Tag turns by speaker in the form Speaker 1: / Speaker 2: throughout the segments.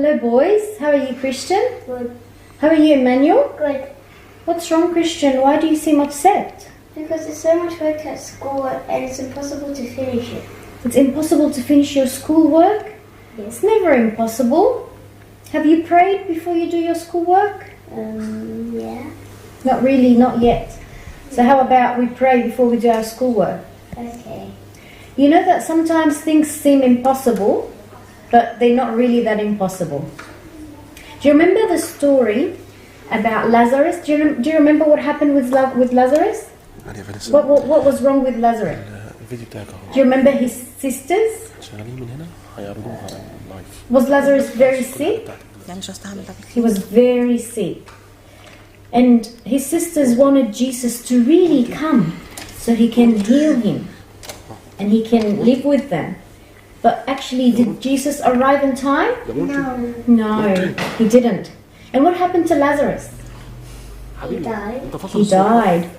Speaker 1: Hello boys, how are you Christian?
Speaker 2: Good.
Speaker 1: How are you Emmanuel?
Speaker 2: Good.
Speaker 1: What's wrong Christian? Why do you seem upset?
Speaker 2: Because there's so much work at school and it's impossible to finish it.
Speaker 1: It's impossible to finish your schoolwork?
Speaker 2: Yes.
Speaker 1: It's never impossible. Have you prayed before you do your schoolwork?
Speaker 2: Yeah.
Speaker 1: Not really, not yet. So how about we pray before we do our schoolwork?
Speaker 2: Okay.
Speaker 1: You know that sometimes things seem impossible, but they're not really that impossible. Do you remember the story about Lazarus? Do you remember what happened with Lazarus? What was wrong with Lazarus? Do you remember his sisters? Was Lazarus very sick? He was very sick. And his sisters wanted Jesus to really come so he can heal him and he can live with them. But actually, did Jesus arrive in time?
Speaker 2: No.
Speaker 1: No, he didn't. And what happened to Lazarus?
Speaker 2: He died.
Speaker 1: He died.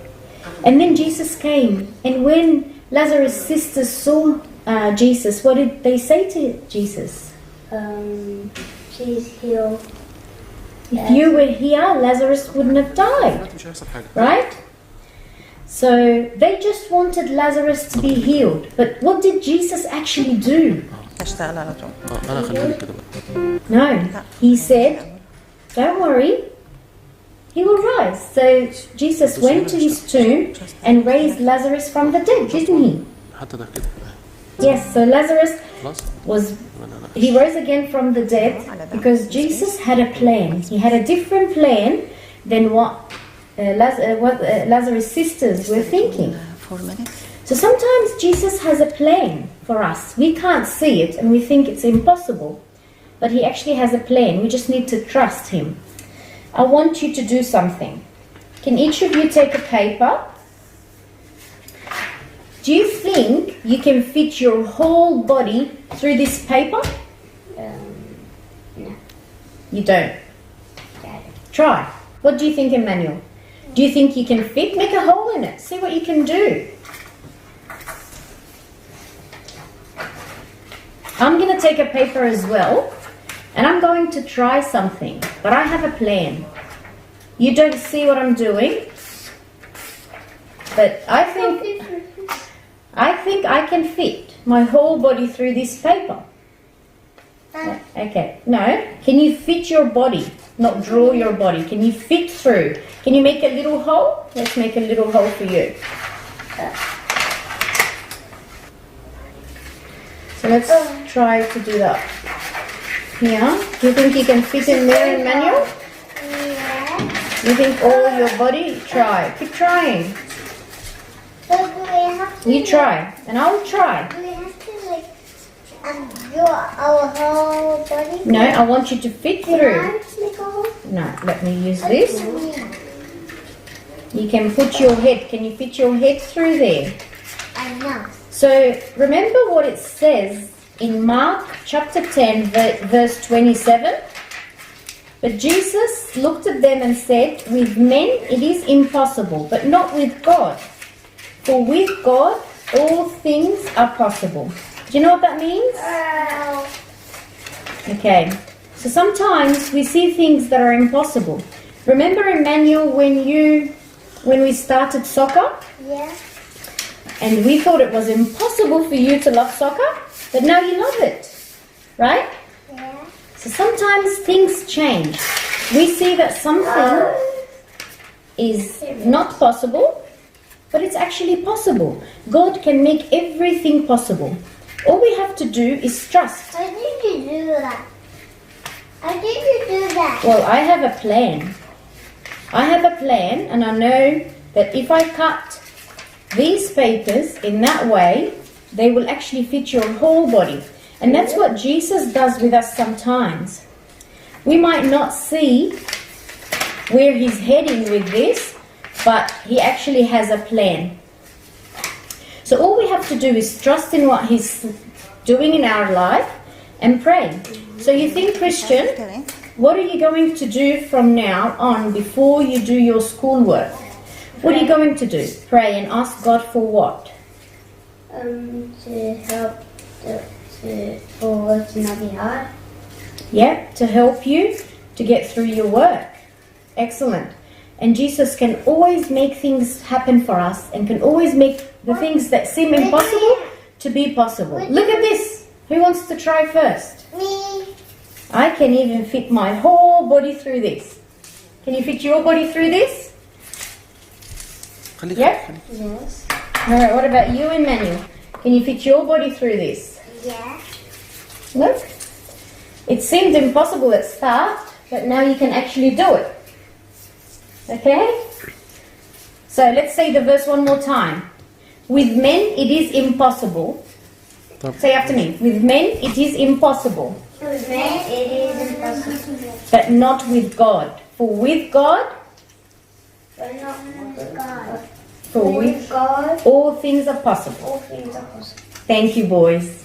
Speaker 1: And then Jesus came. And when Lazarus' sisters saw Jesus, what did they say to Jesus?
Speaker 2: She's healed.
Speaker 1: If you were here, Lazarus wouldn't have died. Right? So they just wanted Lazarus to be healed. But what did Jesus actually do? No, he said, don't worry, he will rise. So Jesus went to his tomb and raised Lazarus from the dead, didn't he? Yes, so Lazarus he rose again from the dead because Jesus had a plan. He had a different plan than what Lazarus' sisters were thinking. So sometimes Jesus has a plan for us. We can't see it and we think it's impossible. But he actually has a plan. We just need to trust him. I want you to do something. Can each of you take a paper? Do you think you can fit your whole body through this paper?
Speaker 2: No.
Speaker 1: You don't.
Speaker 2: Dad.
Speaker 1: Try. What do you think, Emmanuel? Do you think you can fit? Make a hole in it. See what you can do. I'm going to take a paper as well. And I'm going to try something. But I have a plan. You don't see what I'm doing. But I think I can fit my whole body through this paper. Okay. No. Can you fit your body? Not draw your body. Can you fit through? Can you make a little hole? Let's make a little hole for you. So let's try to do that. Here. Do you think you can fit in there, Emmanuel?
Speaker 2: Yeah.
Speaker 1: You think all your body? Try. Keep trying.
Speaker 2: So do we have to
Speaker 1: You try. And I'll try.
Speaker 2: Do we have to draw our whole body?
Speaker 1: No, I want you to fit
Speaker 2: Can
Speaker 1: through.
Speaker 2: I make a hole?
Speaker 1: No, let me use this.
Speaker 2: Yeah.
Speaker 1: You can put your head. Can you fit your head through there?
Speaker 2: I know.
Speaker 1: So remember what it says in Mark chapter 10 verse 27. But Jesus looked at them and said, with men it is impossible, but not with God. For with God all things are possible. Do you know what that means? Okay. So sometimes we see things that are impossible. Remember, Emmanuel, when we started soccer?
Speaker 2: Yeah.
Speaker 1: And we thought it was impossible for you to love soccer, but now you love it, right?
Speaker 2: Yeah.
Speaker 1: So sometimes things change. We see that something is not possible, but it's actually possible. God can make everything possible. All we have to do is trust.
Speaker 2: How did you do that? How did you do that?
Speaker 1: Well, I have a plan. I have a plan, and I know that if I cut these papers in that way, they will actually fit your whole body. And that's what Jesus does with us sometimes. We might not see where he's heading with this, but he actually has a plan. So all we have to do is trust in what he's doing in our life and pray. So you think, Christian, what are you going to do from now on before you do your schoolwork? What are you going to do? Pray and ask God for what?
Speaker 2: To help for it to not be hard.
Speaker 1: Yeah, to help you to get through your work. Excellent. And Jesus can always make things happen for us and can always make the things that seem impossible to be possible. Look at this. Who wants to try first?
Speaker 2: Me.
Speaker 1: I can even fit my whole body through this. Can you fit your body through this? Yeah?
Speaker 2: Yes.
Speaker 1: Alright, what about you, Emmanuel? Can you fit your body through this?
Speaker 2: Yeah.
Speaker 1: Look. It seemed impossible at start, but now you can actually do it. Okay? So let's say the verse one more time. With men it is impossible. Say after me. With men it is impossible.
Speaker 2: With men it is impossible.
Speaker 1: But not with God. For with God,
Speaker 2: But not with God.
Speaker 1: for with
Speaker 2: God,
Speaker 1: all things are possible.
Speaker 2: all things are possible.
Speaker 1: Thank you, boys.